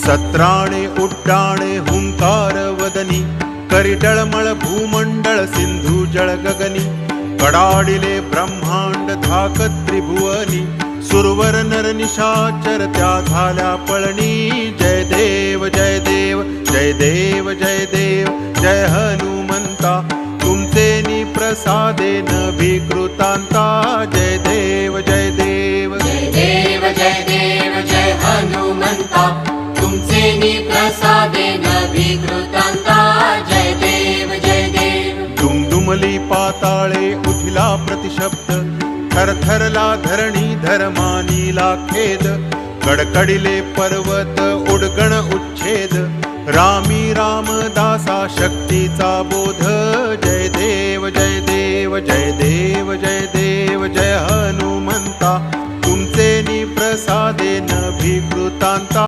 सत्राणे उड्डाणे हुंकार वदनी, करिटळमळ भूमंडळ सिंधू जळ गगनी, कडाडिले ब्रह्मांड धाक त्रिभुवनी, सुरवर नर निशाचर त्या झाल्या पळणी. जय देव जय देव जय देव जय देव जय हनुमंता, तुमचे प्रसादेन विकृतांता. जय देव जय देव जय देव जय देव जय हनुमंता, तुमचे प्रसादेन विकृतांता. जय देव जय देव. दुमदुमली पाताळे उठिला प्रतिशब्द, थरथरला धरणी धर्मानीला खेद, कडकडीले पर्वत उडगण उच्छेद, रामी रामदासा शक्तीचा बोध. जय देव जय देव जय देव जय देव जय हनुमंता, तुमचे प्रसादेन विकृतांता.